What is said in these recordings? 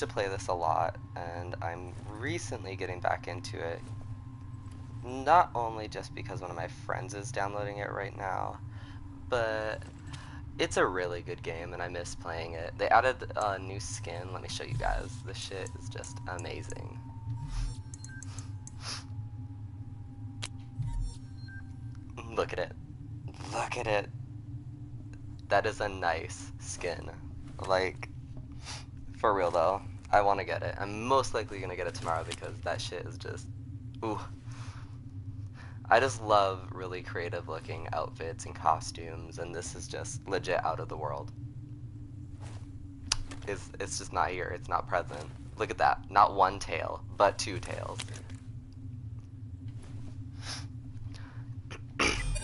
to play this a lot, and I'm recently getting back into it. Not only just because one of my friends is downloading it right now, but it's a really good game and I miss playing it. They added a new skin. Let me show you guys. This shit is just amazing. Look at it. Look at it. That is a nice skin. Like, for real though, I want to get it. I'm most likely going to get it tomorrow because that shit is just, ooh. I just love really creative looking outfits and costumes, and this is just legit out of the world. It's just not here, it's not present. Look at that, not one tail, but two tails.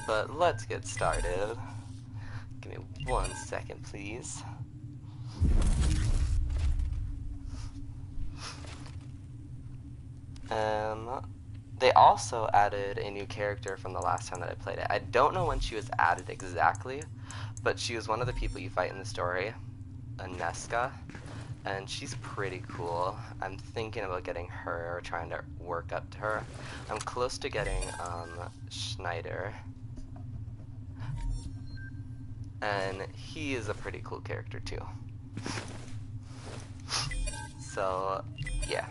But let's get started. Give me 1 second, please. They also added a new character from the last time that I played it. I don't know when she was added exactly, but she was one of the people you fight in the story, Aneska, and she's pretty cool. I'm thinking about getting her or trying to work up to her. I'm close to getting Schneider, and he is a pretty cool character too. So yeah.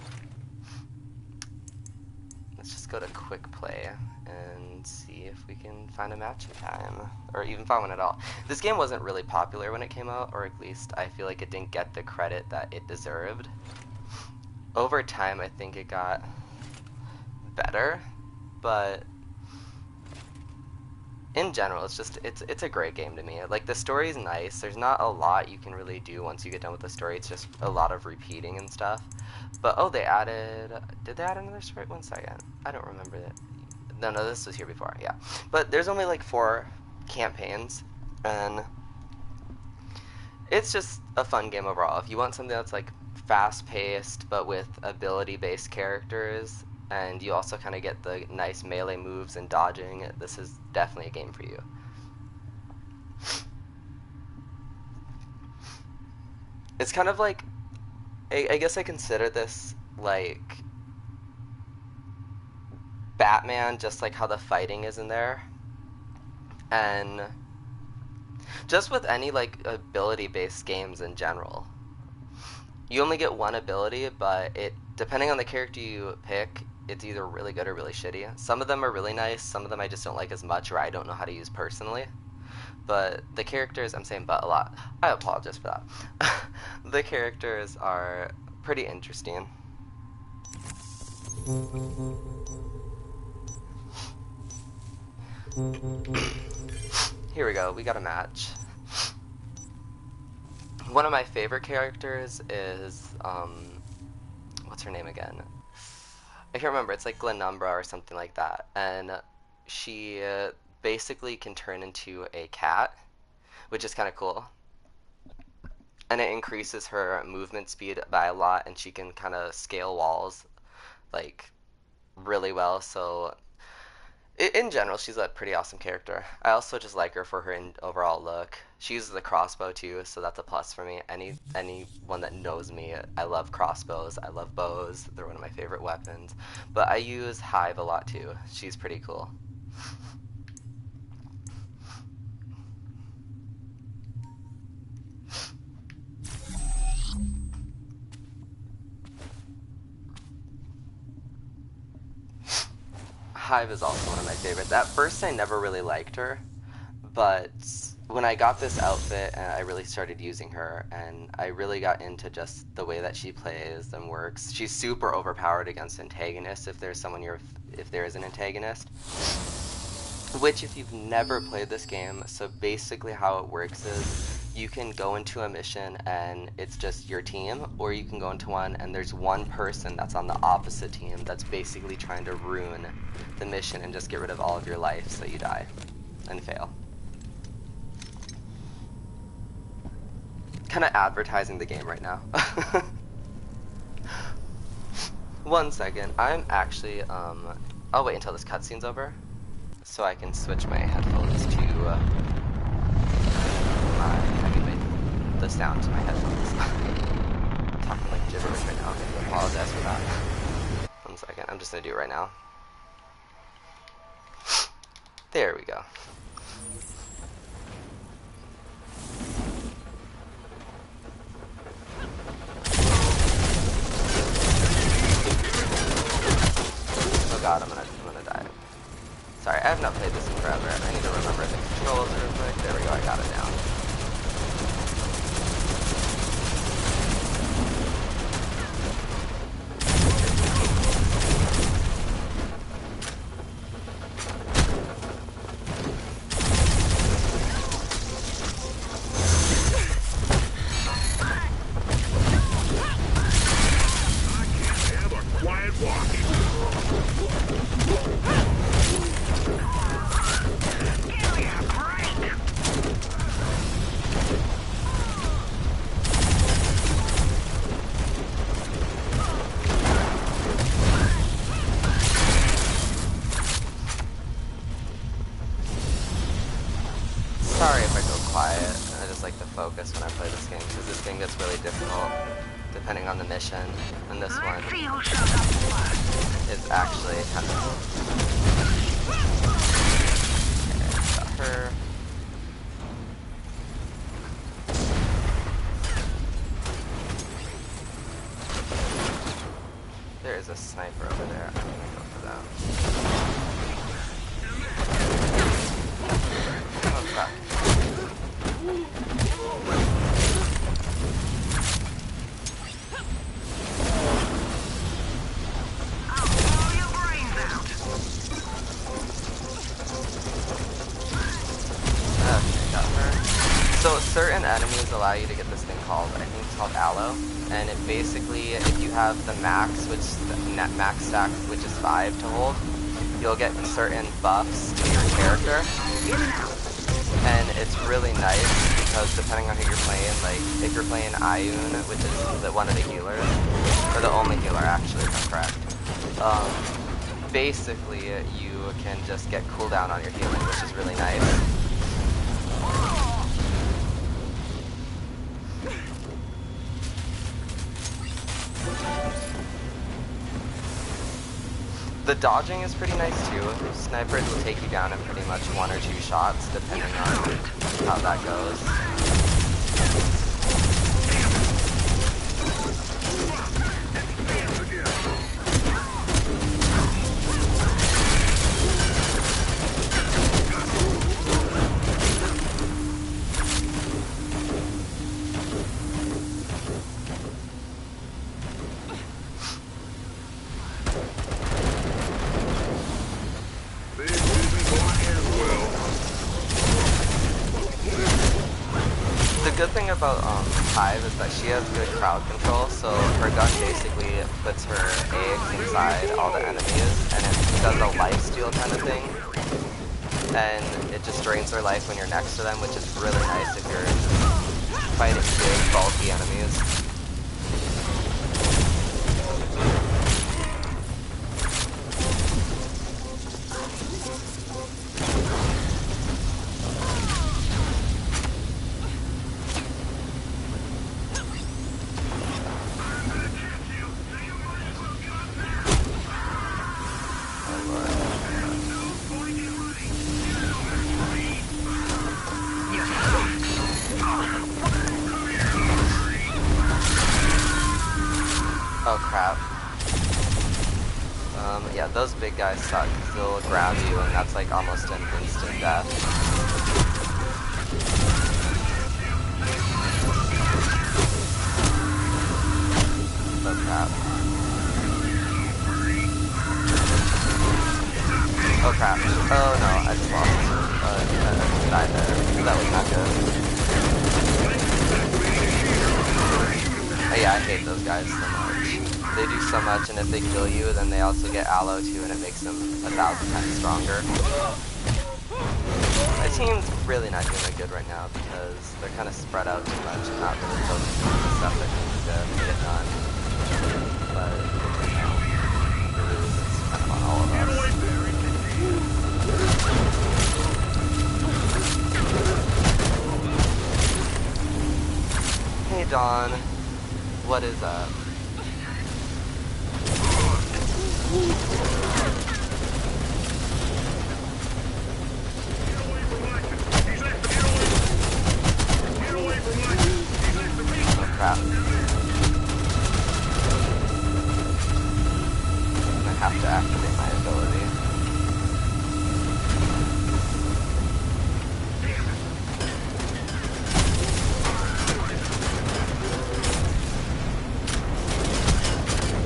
Let's just go to quick play and see if we can find a match in time, or even find one at all. This game wasn't really popular when it came out, or at least I feel like it didn't get the credit that it deserved. Over time, I think it got better, but in general, it's a great game to me. Like, the story's nice. There's not a lot you can really do once you get done with the story. It's just a lot of repeating and stuff. But, oh, did they add another story? 1 second. I don't remember it. No, this was here before, yeah. But there's only like 4 campaigns, and it's just a fun game overall. If you want something that's like fast-paced, but with ability-based characters, and you also kind of get the nice melee moves and dodging, this is definitely a game for you. It's kind of like, I guess I consider this like Batman, just like how the fighting is in there. And just with any like ability-based games in general, you only get one ability, but depending on the character you pick, it's either really good or really shitty. Some of them are really nice, some of them I just don't like as much, or I don't know how to use personally. But the characters, I'm saying but a lot, I apologize for that. The characters are pretty interesting. Here we go, we got a match. One of my favorite characters is, what's her name again? I can't remember, it's like Glenumbra or something like that. And she basically can turn into a cat, which is kind of cool. And it increases her movement speed by a lot, and she can kind of scale walls like really well. So in general, she's a pretty awesome character. I also just like her for her overall look. She uses the crossbow too, so that's a plus for me. Anyone that knows me, I love crossbows. I love bows. They're one of my favorite weapons. But I use Hive a lot too. She's pretty cool. Hive is also one of my favorites. At first, I never really liked her, but when I got this outfit, I really started using her, and I really got into just the way that she plays and works. She's super overpowered against antagonists if there is an antagonist. Which, if you've never played this game, so basically how it works is you can go into a mission and it's just your team, or you can go into one and there's one person that's on the opposite team that's basically trying to ruin the mission and just get rid of all of your life so you die and fail. Kind of advertising the game right now. 1 second, I'm actually, I'll wait until this cutscene's over so I can switch my headphones to the sound to my headphones. Talking like gibberish right now. I apologize for that. 1 second. I'm just gonna do it right now. There we go. Oh god, I'm gonna die. Sorry, I have not played this in forever. I need to remember the controls real quick. There we go, I got it down. Sorry if I go quiet. I just like to focus when I play this game because this game gets really difficult depending on the mission. And this one is actually kind of... Okay, got her. There is a sniper over there. I'm gonna go for that. Oh crap. So certain enemies allow you to get this thing called, I think it's called Aloe, and it basically, if you have the max, which net max stack, which is 5 to hold, you'll get certain buffs to your character, and it's really nice because depending on who you're playing, like if you're playing Ayun, which is one of the healers, or the only healer actually, if I'm correct, basically you can just get cooldown on your healing, which is really nice. The dodging is pretty nice too. Snipers will take you down in pretty much 1 or 2 shots, depending on how that goes. The good thing about Hive is that she has good crowd control, so her gun basically puts her eggs inside all the enemies, and it does a lifesteal kind of thing, and it just drains their life when you're next to them, which is really nice if you're fighting big, bulky enemies. Oh crap. Yeah, those big guys suck. They'll grab you and that's like almost an instant death. Oh crap. Oh crap. Oh no, I just lost. I died there. That was not good. Yeah, I hate those guys so much. They do so much, and if they kill you, then they also get aloe too, and it makes them 1,000 times stronger. My team's really not doing good right now because they're kind of spread out too much and not really focusing on the stuff that needs to get done. But, you know, it's kind of on all of us. Hey Dawn, what is up? Oh crap. I have to activate my ability.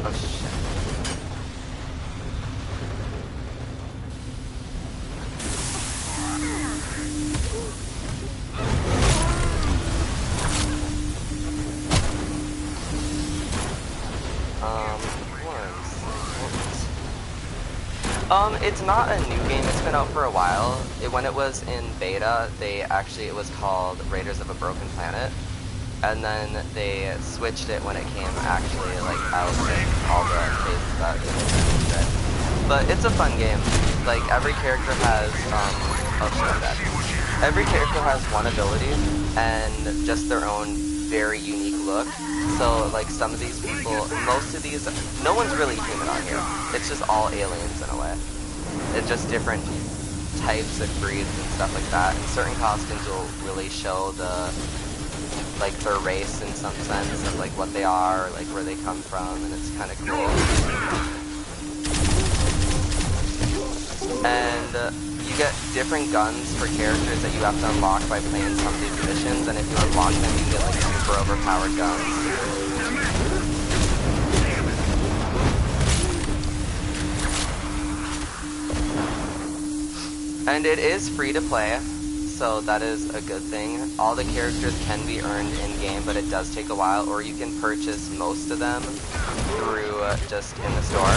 Oh shit. It's not a new game, it's been out for a while. When it was in beta, it was called Raiders of a Broken Planet. And then they switched it when it came actually like out with all the phases that it was. But it's a fun game. Like every character has every character has one ability and just their own very unique look. So like some of these people, most of these, no one's really human on here. It's just all aliens in a way. It's just different types of breeds and stuff like that. And certain costumes will really show like their race in some sense of like what they are, like where they come from, and it's kind of cool. And you get different guns for characters that you have to unlock by playing some of these missions, and if you unlock them, you get like super overpowered guns. And it is free to play, so that is a good thing. All the characters can be earned in-game, but it does take a while, or you can purchase most of them through just in the store.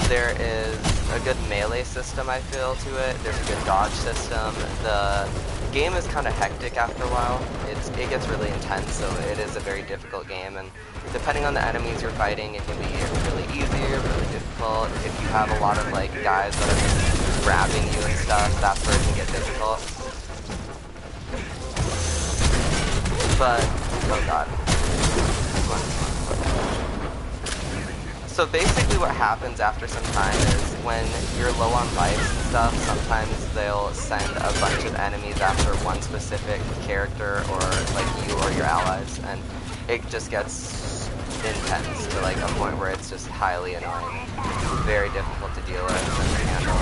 There is a good melee system, I feel, to it. There's a good dodge system. The game is kind of hectic after a while. It gets really intense, so it is a very difficult game, and depending on the enemies you're fighting, it can be really easy or really difficult. If you have a lot of like guys that are just grabbing you and stuff, that's where it can get difficult. But, oh god. So basically what happens after some time is when you're low on lives and stuff, sometimes they'll send a bunch of enemies after one specific character or like you or your allies, and it just gets intense to like a point where it's just highly annoying. Very difficult to deal with and to handle.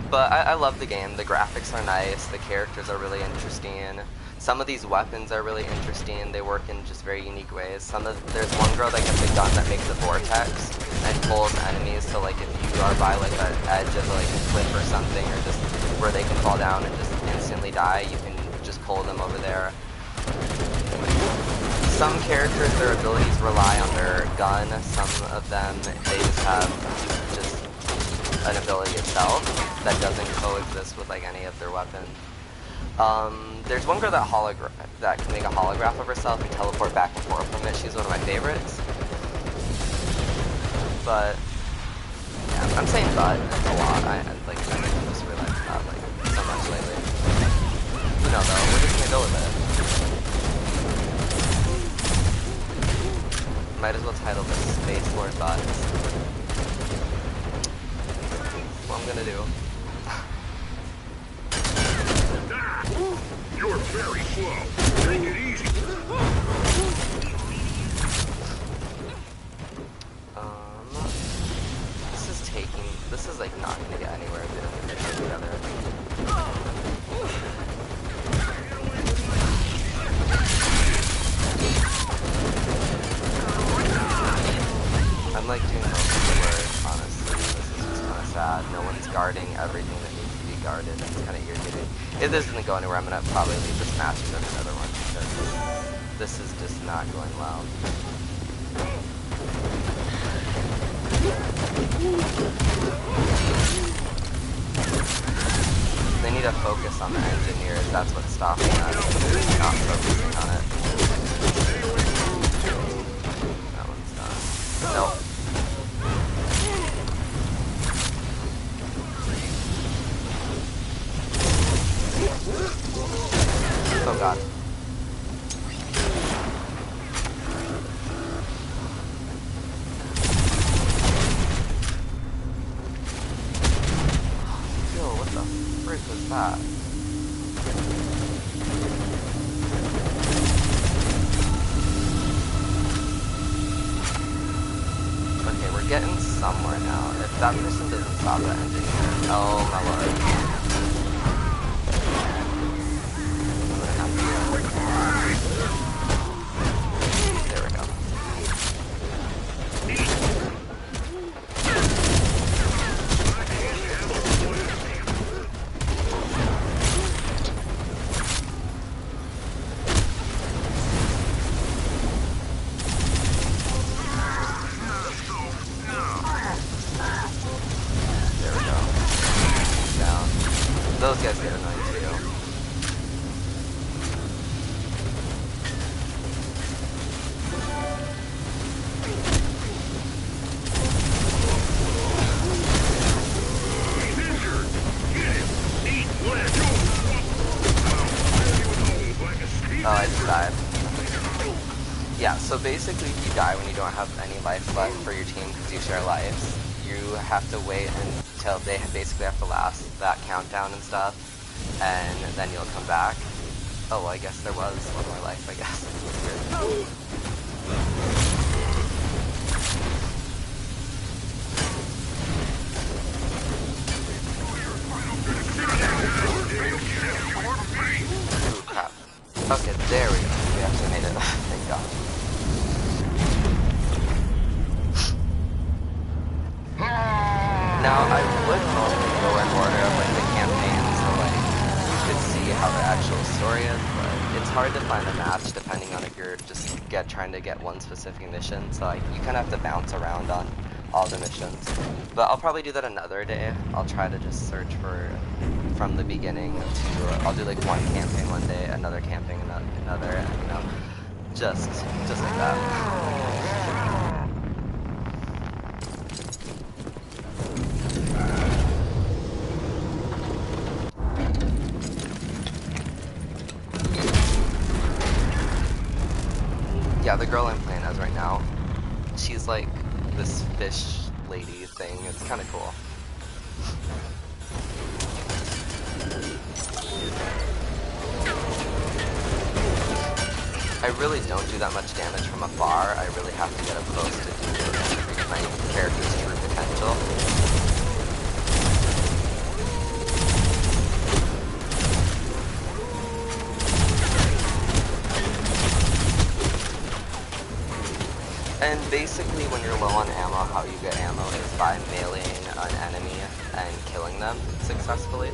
But I love the game. The graphics are nice, the characters are really interesting. Some of these weapons are really interesting. They work in just very unique ways. There's one girl that gets a gun that makes a vortex and pulls enemies, so like if you are by like an edge of like a cliff or something, or just where they can fall down and just instantly die, you can just pull them over there. Some characters, their abilities rely on their gun. Some of them, they just have just an ability itself that doesn't coexist with like any of their weapons. There's one girl that can make a holograph of herself and teleport back and forth from it. She's one of my favorites. But yeah, I'm saying but a lot. I just realized that like so much lately. You know though, we're just gonna go with it. Might as well title this SpaceLords Thoughts. What I'm gonna do. You're very slow. Take it easy. This is like not gonna get anywhere if they don't get this together. I'm like doing most of the work, honestly. This is just kind of sad. No one's guarding everything that needs to be guarded. It's kind of irritating. If this doesn't go anywhere, I'm gonna probably leave this match and go to another one because this is just not going well. They need to focus on the engineers. That's what's stopping us. They're not focusing on it. That one's done. Nope. Oh god. that? Okay, we're getting somewhere now. If that person doesn't stop that engineer, oh my lord. I'm gonna have to, there we go. Those guys get annoying too. Oh, I just died. Yeah, so basically if you die when you don't have any life left for your team because you share lives, you have to wait until they basically have to last that countdown and stuff, and then you'll come back. Oh, well, I guess there was one more life, I guess. Ooh, crap. Okay, there we go. We actually made it. Thank God. Now, I would normally go in order of like the campaign, so like you could see how the actual story is, but it's hard to find a match depending on if you're just trying to get one specific mission. So like you kind of have to bounce around on all the missions. But I'll probably do that another day. I'll try to just search for from the beginning to I'll do like one campaign one day, another campaign another, and you know, just like that. Yeah, the girl I'm playing as right now, she's like this fish lady thing. It's kind of cool. I really don't do that much damage from afar. I really have to get up close to do my character's true potential. And basically when you're low on ammo, how you get ammo is by meleeing an enemy and killing them successfully.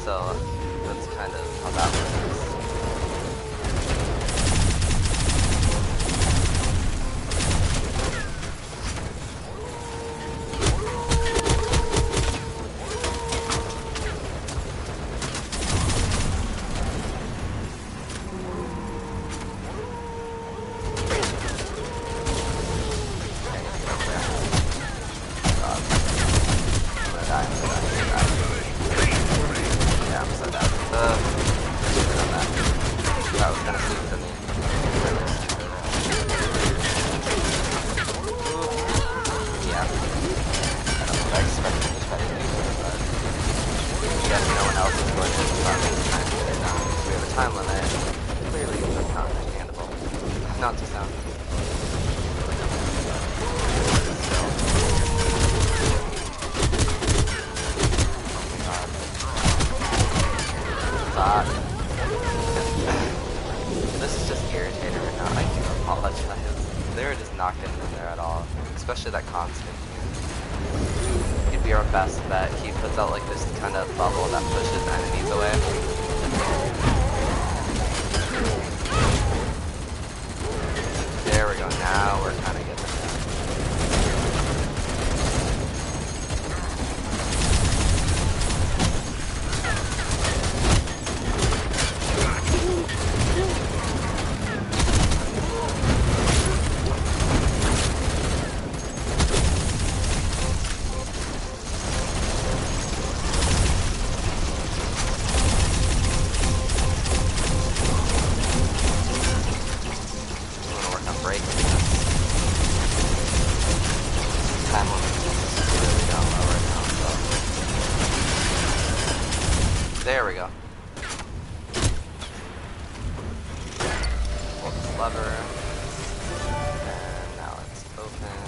So that's kind of how that works. Not to sound. This is just irritating right now. I do apologize. They were just not getting in there at all. Especially that constant. He'd be our best bet. He puts out like this kind of bubble that pushes enemies away. There we go, now we're kind of getting there. lever. And now it's open.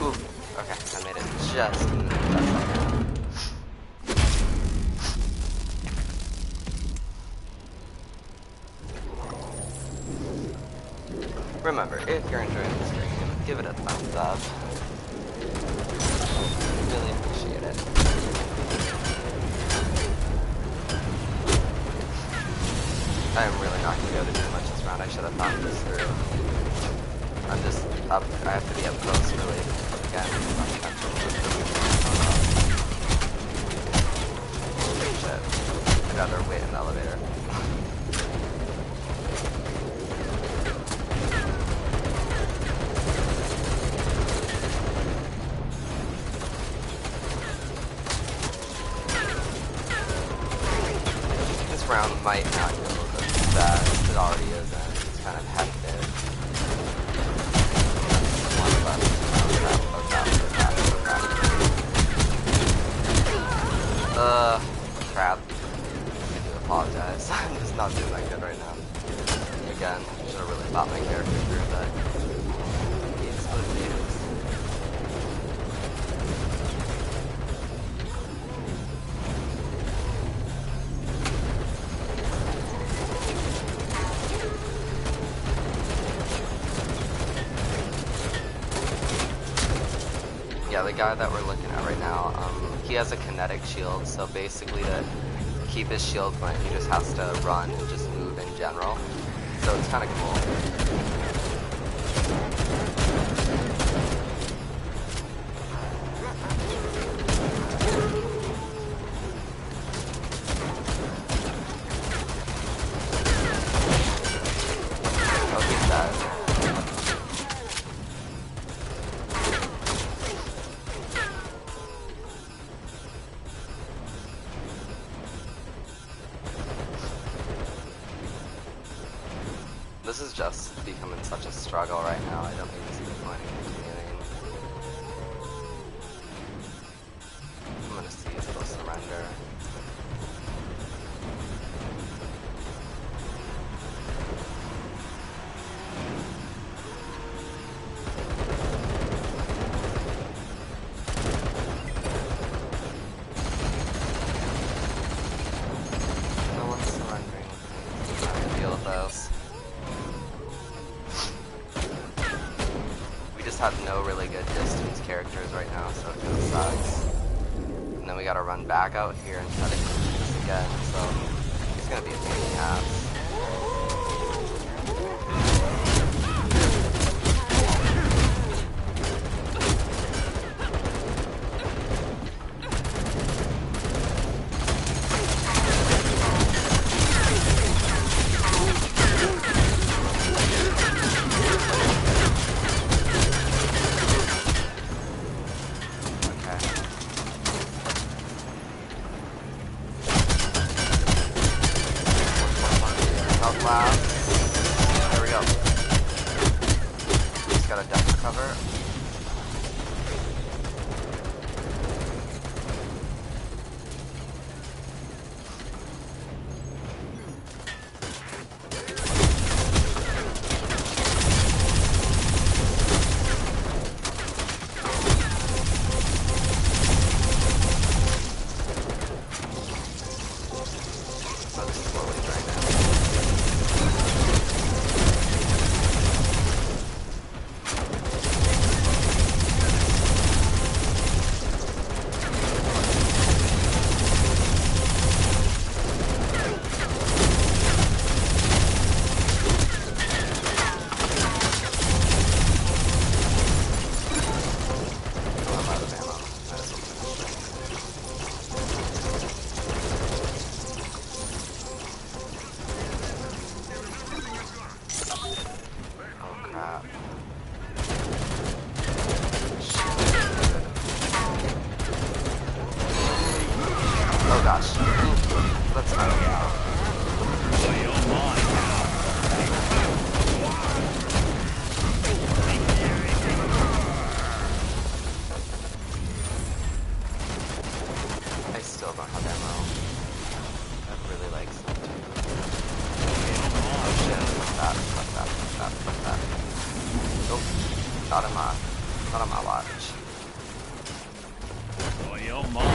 Ooh, okay, I made it just in the best second. Remember, if you're enjoying the stream, give it a thumbs up. Really appreciate it. I am really not going to be able to do much this round. I should have thought this through. I'm just up. I have to be up close, really. Again, holy shit. I'd rather wait in the elevator. Round might not go as bad as it already is, and it's kind of hectic. One left. Crap. I do apologize. I'm just not doing that good right now. Again, should have really thought my character through, but it's what it is. Yeah, the guy that we're looking at right now, he has a kinetic shield, so basically to keep his shield going, he just has to run and just move in general. So it's kind of cool. Oh, he's dead. This is just becoming such a struggle right now. I don't even see the point in continuing. I'm gonna see if they'll surrender. No one's surrendering with me. I'm not gonna deal with those. Have no really good distance characters right now, so it kind of sucks. And then we gotta run back out here and try to complete this again, so it's gonna be a pain in the ass. Not on my watch. Oh, you're mine.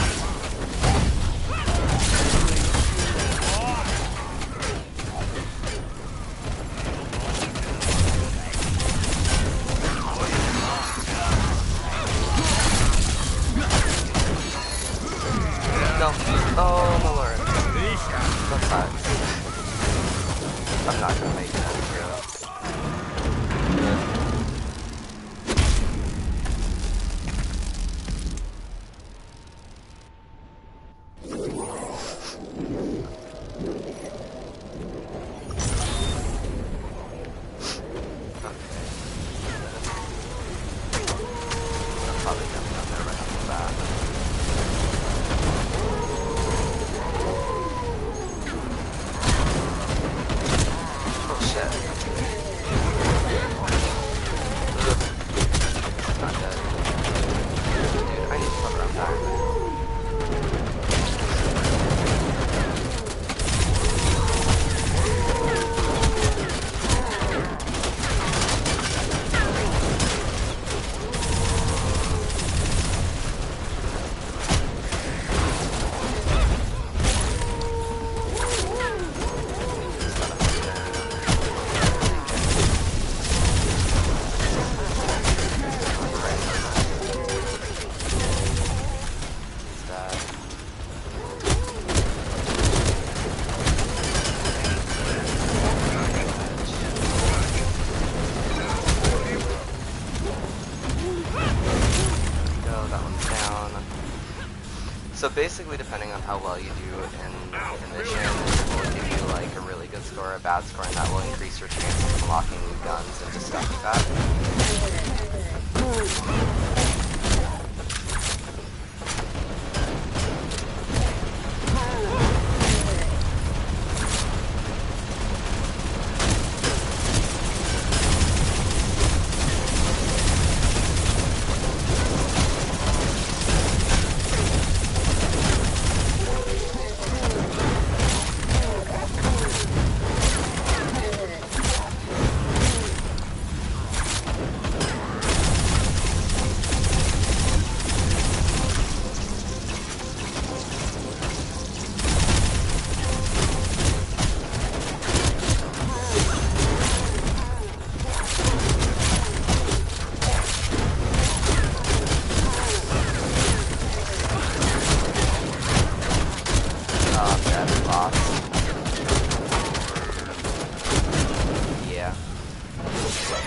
No. Oh my lord. That sucks. I'm not gonna make it through. Probably jumping up there right off the bat. Oh shit. Ugh. Not dead. Dude, I need to fuck around back. So basically, depending on how well you do in the mission, it will give you like a really good score or a bad score, and that will increase your chances of unlocking new guns and just stuff like that.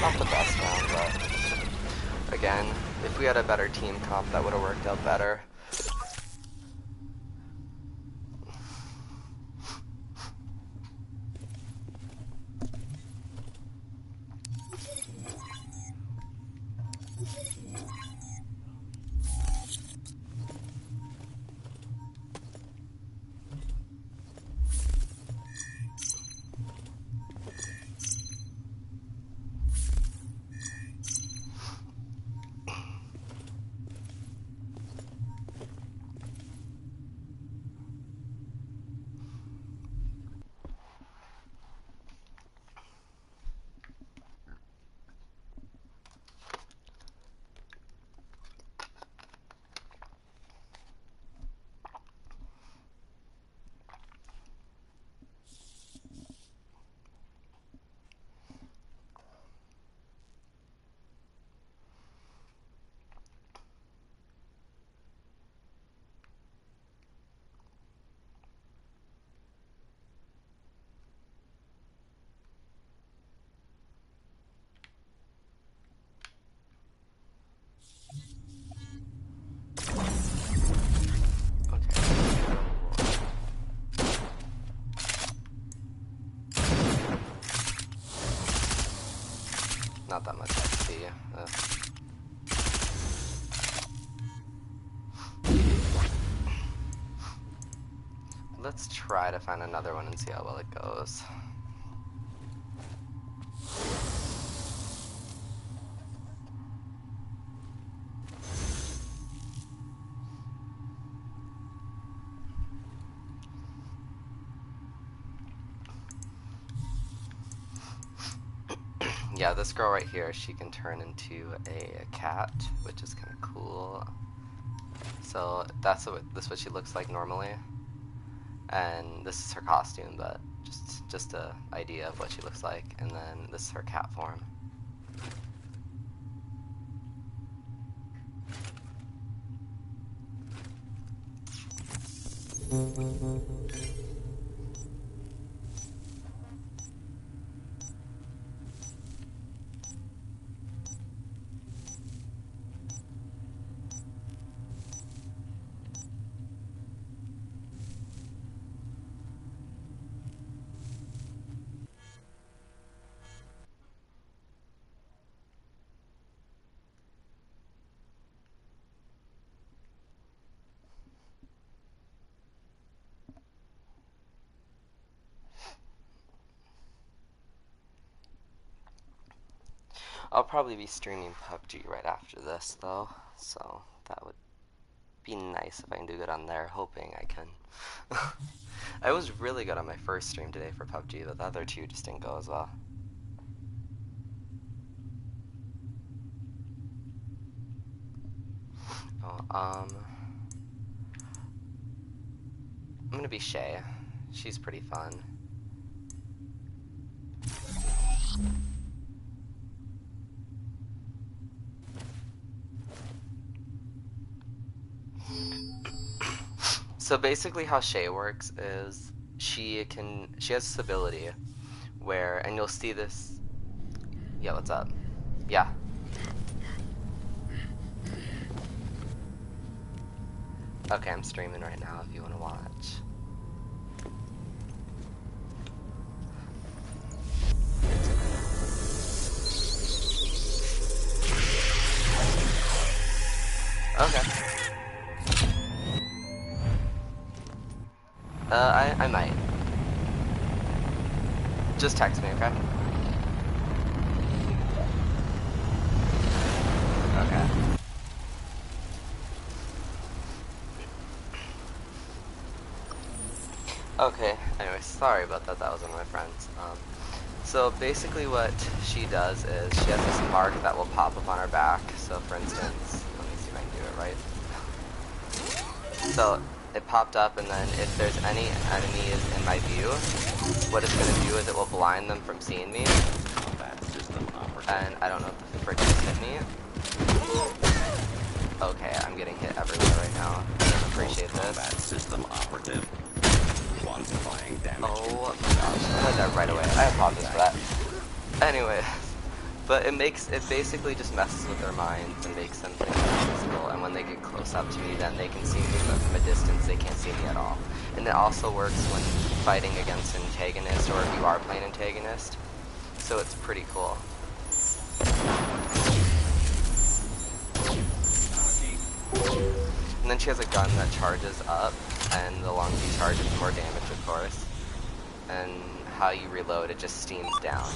Not the best round, but again, if we had a better team comp, that would have worked out better. Not that much XP. Let's try to find another one and see how well it goes. yeah, this girl right here, she can turn into a cat, which is kind of cool. So that's what what she looks like normally, and this is her costume, but just a idea of what she looks like. And then this is her cat form. I'll probably be streaming PUBG right after this, though, so that would be nice if I can do good on there. Hoping I can. I was really good on my first stream today for PUBG, but the other two just didn't go as well. Oh, I'm gonna be Shay. She's pretty fun. So basically how Shay works is she has this ability where, and you'll see this. Yeah, what's up? Yeah. Okay, I'm streaming right now if you want to watch. Okay. I might. Just text me, okay? Okay. Okay, anyway, sorry about that, that was one of my friends. So basically what she does is she has this mark that will pop up on her back. So for instance, let me see if I can do it right. So it popped up, and then if there's any enemies in my view, what it's going to do is it will blind them from seeing me. And I don't know if the frick just hit me. Okay, I'm getting hit everywhere right now. I don't appreciate this. System operative. Quantifying damage. Oh my gosh, I had that right away. I apologize for that. Anyway, but it basically just messes with their minds and makes them think they're invisible, and when they get close up to me, then they can see me, but from a distance they can't see me at all. And it also works when fighting against an antagonist, or if you are playing antagonist, so it's pretty cool. And then she has a gun that charges up, and the longer you charge it, the more damage, of course. And how you reload, it just steams down.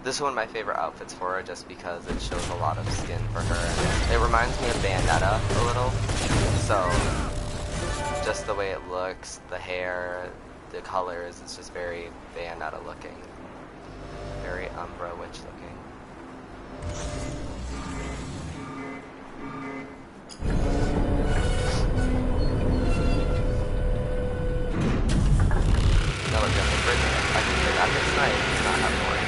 This is one of my favorite outfits for her, just because it shows a lot of skin for her. And it reminds me of Bayonetta a little. So, just the way it looks, the hair, the colors, it's just very Bayonetta looking. Very Umbra Witch looking. Now we're gonna bring it. I can say that this night it's not having work.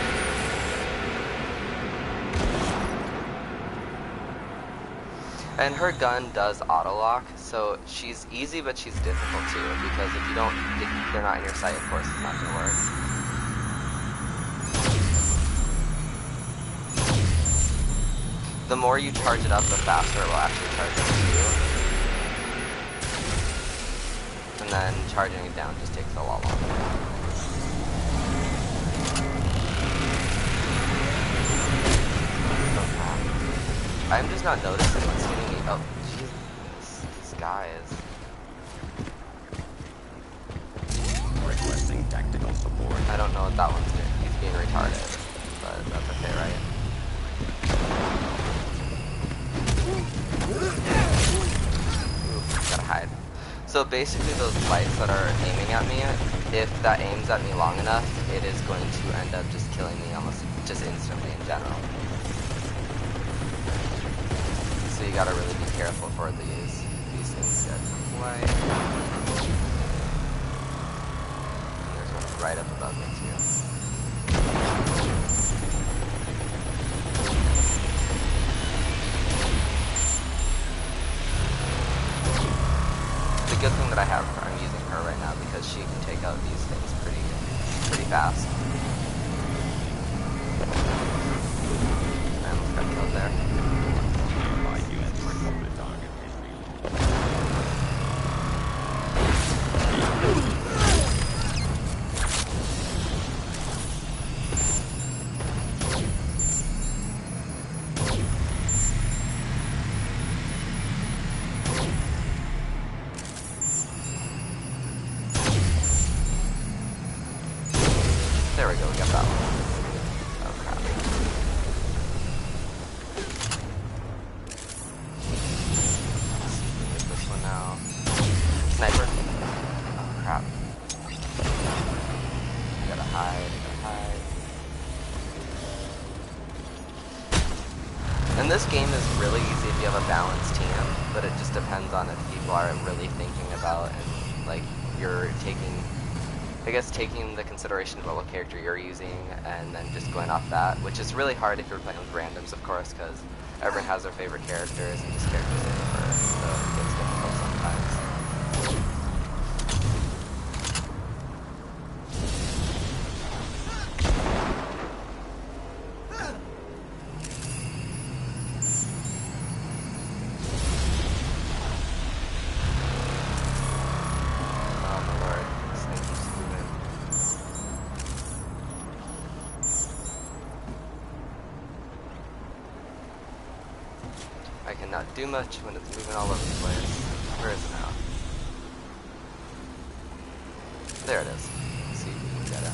And her gun does auto-lock, so she's easy, but she's difficult too, because if they're not in your sight, of course it's not gonna work. The more you charge it up, the faster it will actually charge up to you. And then charging it down just takes a lot longer. I'm just not noticing what's hitting me. Oh, jeez, this guy is. Requesting tactical support. I don't know what that one's doing. He's being retarded, but that's okay, right? So basically those lights that are aiming at me, if that aims at me long enough, it is going to end up just killing me almost just instantly in general. So you gotta really be careful for these things get away. And there's one right up above me too. The good thing that I'm using her right now because she can take out these things pretty fast. I almost got killed there. My unit reported target is There we go, we got that one. Oh crap. Get this one now. Sniper. Oh crap. I gotta hide. And this game is really easy if you have a balanced team, but it just depends on if people are really thinking about and like you're taking the consideration about what character you're using and then just going off that, which is really hard if you're playing with randoms, of course, because everyone has their favorite characters and just characters in first, so it gets difficult sometimes. I cannot do much when it's moving all over the place. Where is it now? There it is. Let's see if we can get it.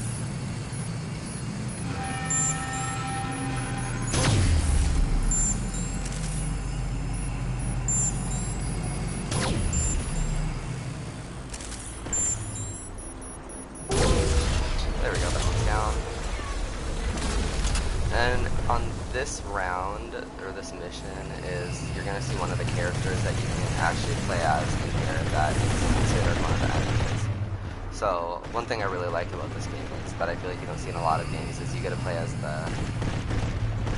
There we go, that one's down. And on this round, or this mission, is you're going to see one of the characters that you can actually play as in here that is considered one of the enemies. So, one thing I really like about this game is that I feel like you don't see in a lot of games is you get to play as the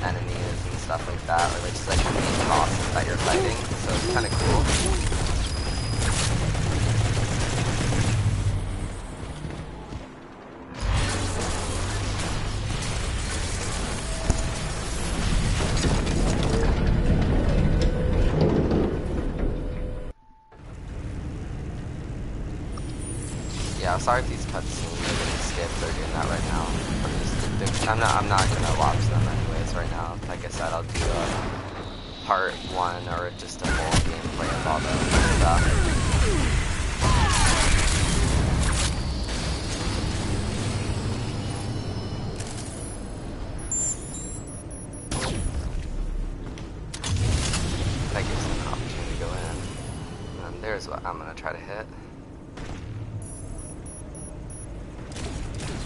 enemies and stuff like that, or like just like the main bosses that you're fighting, so it's kind of cool. Yeah, sorry if these cutscenes are getting skipped. They're doing that right now. I'm not gonna watch them anyways right now. Like I said, I'll do a part 1 or just a full gameplay of all the stuff. That gives them an opportunity to go in. And there's what I'm gonna try to hit.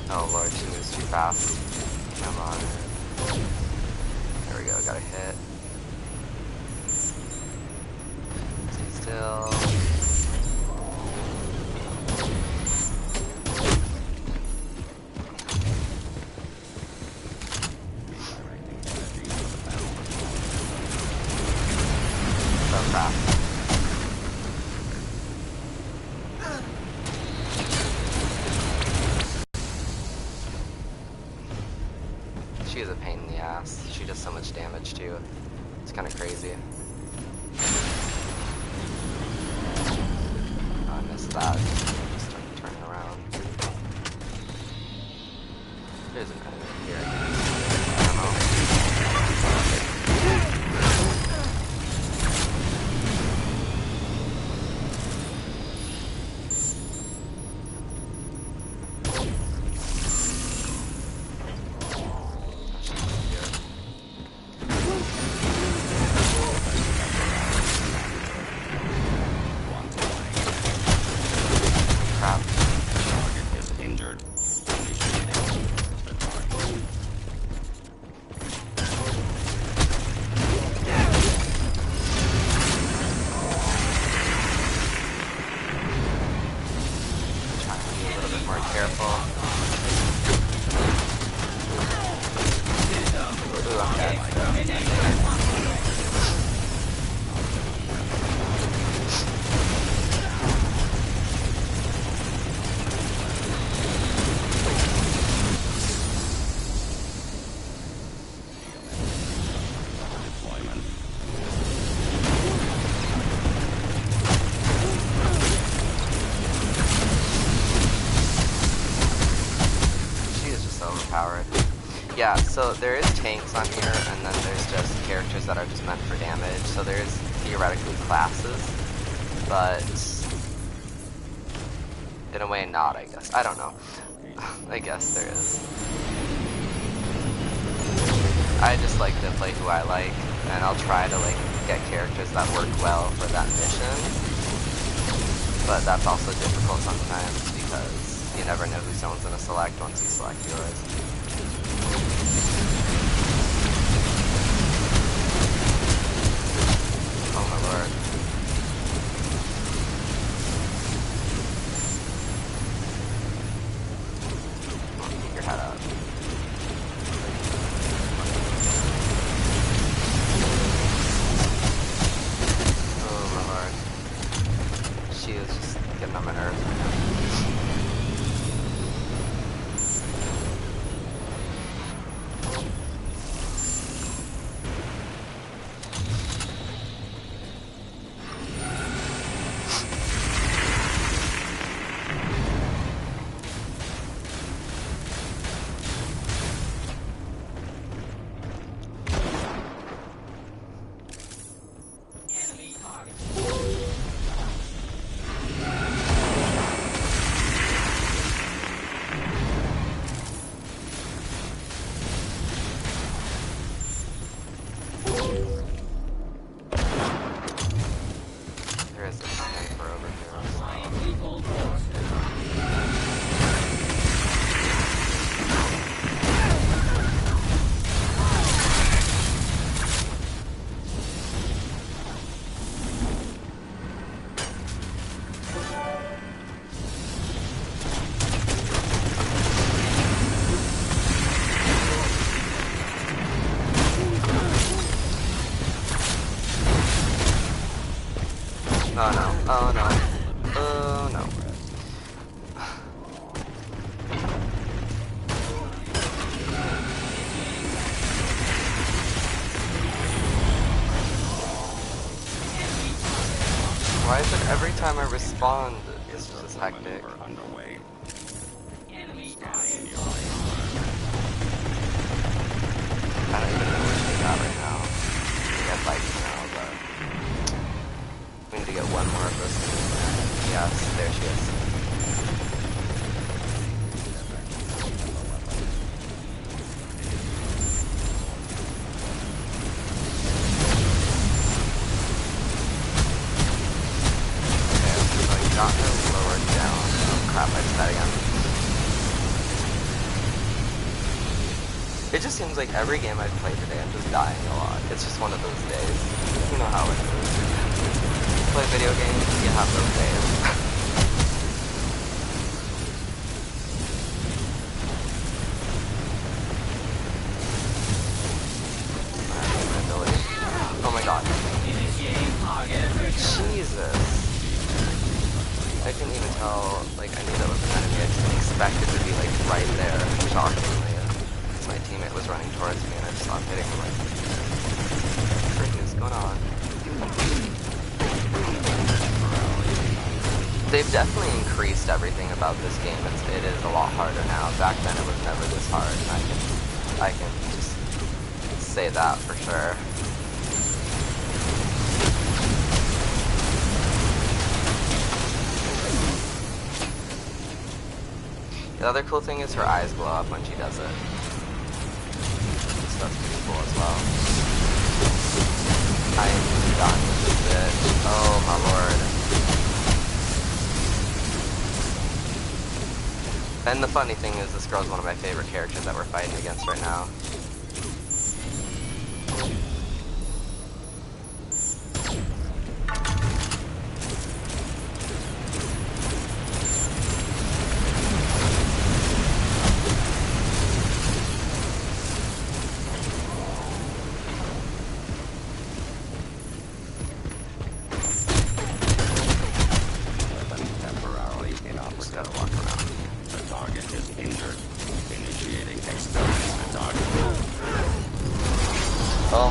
Oh lord, she moves too fast. Come on. There we go, got a hit. Stay still. So fast. She is a pain in the ass. She does so much damage too. It's kind of crazy. Oh, I missed that. Just turning around. There's an enemy here. I don't know. More careful. Ooh, I'm dead. She is just so overpowered. Yeah, so there is tanks on here, and then there's just characters that are just meant for damage. So there's theoretically classes, but in a way not, I guess. I don't know. I guess there is. I just like to play who I like, and I'll try to like get characters that work well for that mission. But that's also difficult sometimes because you never know who someone's gonna select once you select yours. Oh my lord. Come on, keep your head up. Oh my lord. She is just getting on my nerves right now. There is a sniper over here as well. Oh no, oh no, oh no. Why is it every time I respond, it's just hectic? Underway. I don't even know where she's at right now. I got bikes now, but we need to get one more of those things. Yes, there she is. Okay, so I got her lowered down. Oh crap, I did that again. It just seems like every game I've played today, I'm just dying a lot. It's just one of those days. You know how it is. Play video games, you have those days. My ability. Oh my god. Jesus. I couldn't even tell, like, I knew that was an enemy. I just didn't expect it to be, like, right there, shockingly. My teammate was running towards me and I just saw him hitting him like, what the frick is going on? They've definitely increased everything about this game. It is a lot harder now. Back then it was never this hard, and I can just say that for sure. The other cool thing is her eyes glow up when she does it. So that's pretty cool as well. I am done with this bitch. Oh my lord. And the funny thing is, this girl's one of my favorite characters that we're fighting against right now.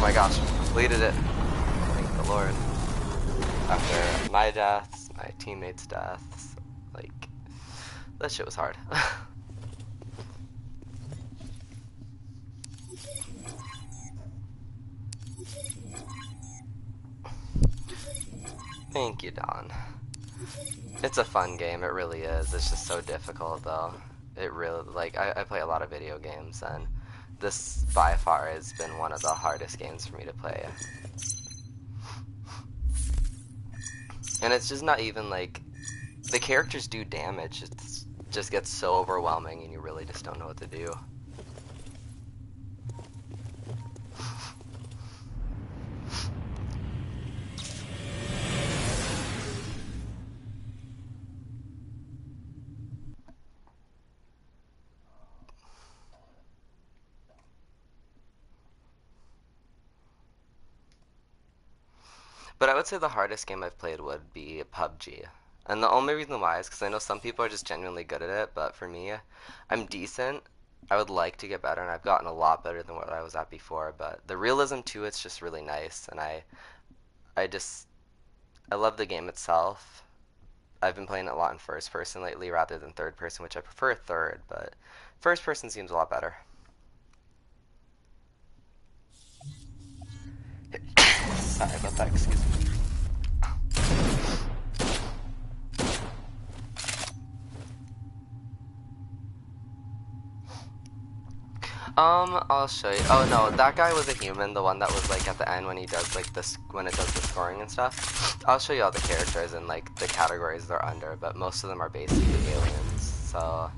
my gosh, completed it. Thank the Lord. After my deaths, my teammates' deaths, like, that shit was hard. Thank you, Don. It's a fun game, it really is. It's just so difficult, though. It really, like, I play a lot of video games, and this by far has been one of the hardest games for me to play. And it's just not even like, the characters do damage, it just gets so overwhelming and you really just don't know what to do. But I would say the hardest game I've played would be PUBG. And the only reason why is because I know some people are just genuinely good at it, but for me, I'm decent. I would like to get better, and I've gotten a lot better than what I was at before, but the realism to it's just really nice, and I just, I love the game itself. I've been playing it a lot in first person lately rather than third person, which I prefer third, but first person seems a lot better. Sorry about that, excuse me. I'll show you. Oh no, that guy was a human, the one that was like at the end when he does like this, when it does the scoring and stuff. I'll show you all the characters and like the categories they're under, but most of them are basically aliens. So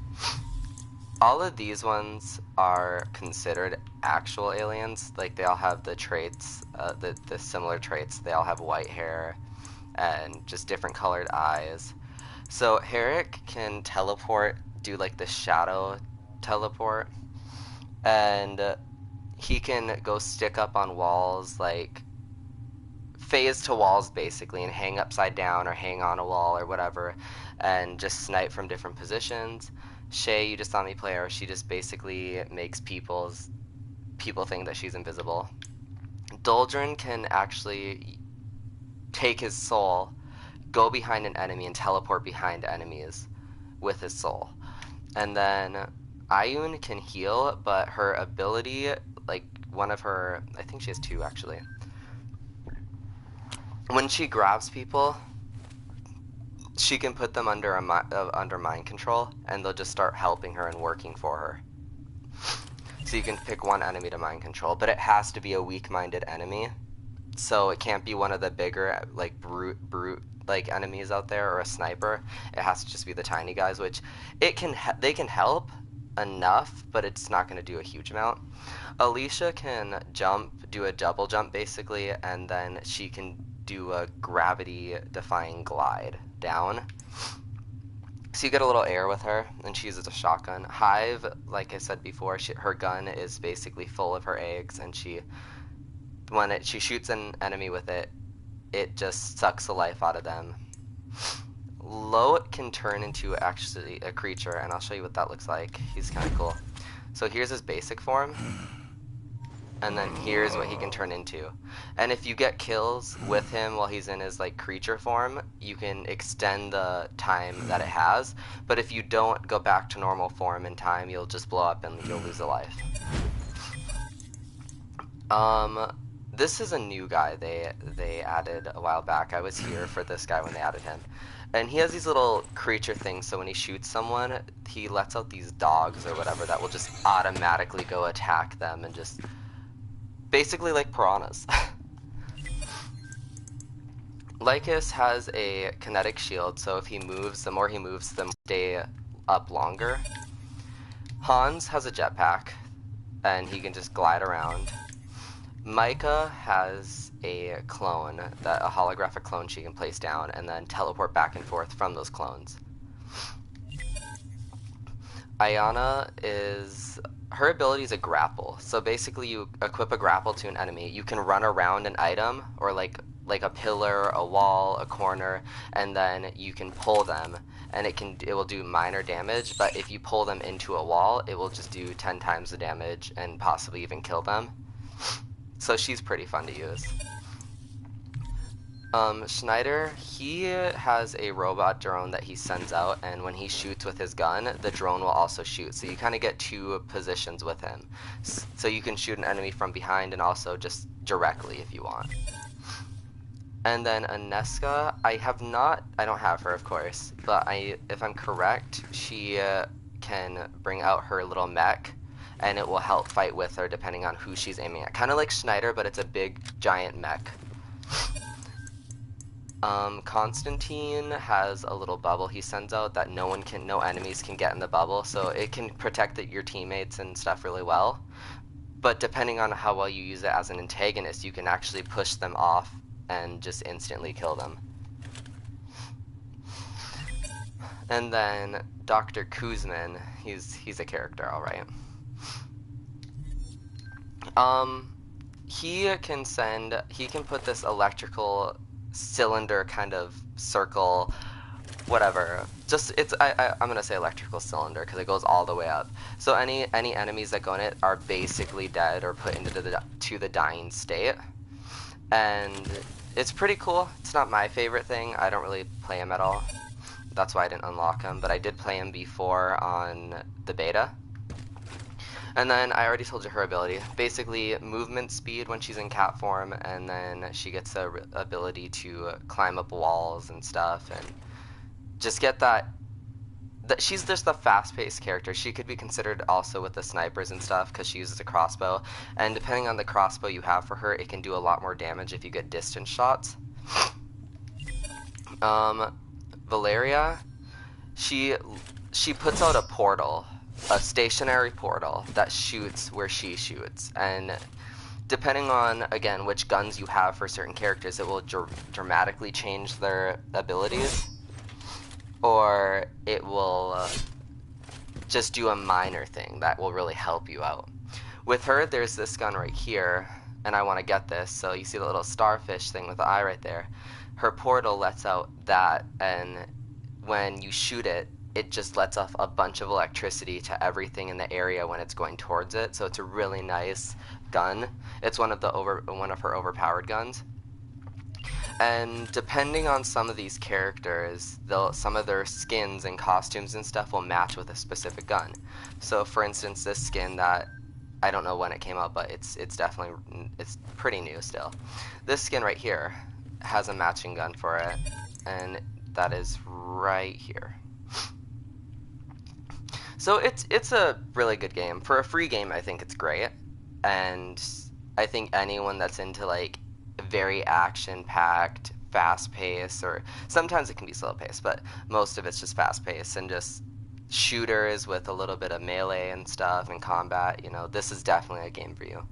all of these ones are considered actual aliens. Like they all have the traits, the similar traits. They all have white hair and just different colored eyes. So Herrick can teleport, do like the shadow teleport, and he can go stick up on walls, like phase to walls basically, and hang upside down or hang on a wall or whatever, and just snipe from different positions. Shay, you just saw me play her. She just basically makes people think that she's invisible. Doldrin can actually take his soul, go behind an enemy, and teleport behind enemies with his soul. And then Ayun can heal, but her ability, like one of her, I think she has two actually. When she grabs people, she can put them under under mind control, and they'll just start helping her and working for her. So you can pick one enemy to mind control, but it has to be a weak-minded enemy. So it can't be one of the bigger, like brute like enemies out there or a sniper. It has to just be the tiny guys, which they can help enough, but it's not going to do a huge amount. Alicia can jump, do a double jump basically, and then she can do a gravity-defying glide down. So you get a little air with her, and she uses a shotgun. Hive, like I said before, her gun is basically full of her eggs, and when she shoots an enemy with it, it just sucks the life out of them. Loet can turn into actually a creature, and I'll show you what that looks like. He's kind of cool. So here's his basic form, and then here's what he can turn into. And if you get kills with him while he's in his like creature form, you can extend the time that it has. But if you don't go back to normal form in time, you'll just blow up and you'll lose a life. This is a new guy they added a while back. I was here for this guy when they added him. And he has these little creature things, so when he shoots someone, he lets out these dogs or whatever that will just automatically go attack them and just basically like piranhas. Lycus has a kinetic shield, so if he moves, the more he moves, the more stay up longer. Hans has a jetpack, and he can just glide around. Micah has a clone, a holographic clone she can place down and then teleport back and forth from those clones. Ayana her ability is a grapple. So basically you equip a grapple to an enemy. You can run around an item or like a pillar, a wall, a corner, and then you can pull them, and it will do minor damage, but if you pull them into a wall, it will just do 10 times the damage and possibly even kill them. So she's pretty fun to use. Schneider, he has a robot drone that he sends out, and when he shoots with his gun, the drone will also shoot. So you kind of get two positions with him. So you can shoot an enemy from behind and also just directly if you want. And then Aneska, I don't have her, of course, but if I'm correct, she can bring out her little mech, and it will help fight with her depending on who she's aiming at. Kind of like Schneider, but it's a big, giant mech. Constantine has a little bubble he sends out that no enemies can get in the bubble, so it can protect your teammates and stuff really well. But depending on how well you use it as an antagonist, you can actually push them off and just instantly kill them. And then Dr. Kuzman, he's a character, all right. He can put this electrical cylinder kind of circle, whatever. I'm gonna say electrical cylinder because it goes all the way up. So any enemies that go in it are basically dead or put into the dying state. And it's pretty cool. It's not my favorite thing. I don't really play him at all. That's why I didn't unlock him, but I did play him before on the beta. And then I already told you her ability. Basically, movement speed when she's in cat form, and then she gets the ability to climb up walls and stuff, and just get that she's just a fast-paced character. She could be considered also with the snipers and stuff because she uses a crossbow, and depending on the crossbow you have for her, it can do a lot more damage if you get distance shots. Valeria, she puts out a portal, a stationary portal that shoots where she shoots, and depending on, again, which guns you have for certain characters, it will dramatically change their abilities, or it will just do a minor thing that will really help you out. With her, there's this gun right here, and I want to get this, so you see the little starfish thing with the eye right there. Her portal lets out that, and when you shoot it, it just lets off a bunch of electricity to everything in the area when it's going towards it, so it's a really nice gun. It's one of her overpowered guns. And depending on some of these characters, some of their skins and costumes and stuff will match with a specific gun. So for instance, this skin that I don't know when it came out, but it's pretty new still. This skin right here has a matching gun for it, and that is right here. So it's a really good game. For a free game, I think it's great. And I think anyone that's into like very action-packed, fast-paced, or sometimes it can be slow-paced, but most of it's just fast-paced and just shooters with a little bit of melee and stuff and combat, this is definitely a game for you.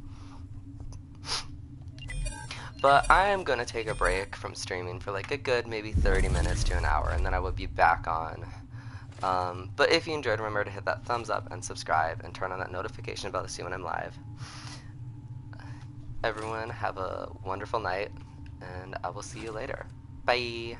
But I am going to take a break from streaming for like a good maybe 30 minutes to an hour, and then I will be back on. But if you enjoyed, remember to hit that thumbs up and subscribe and turn on that notification bell to see when I'm live. Everyone have a wonderful night, and I will see you later. Bye!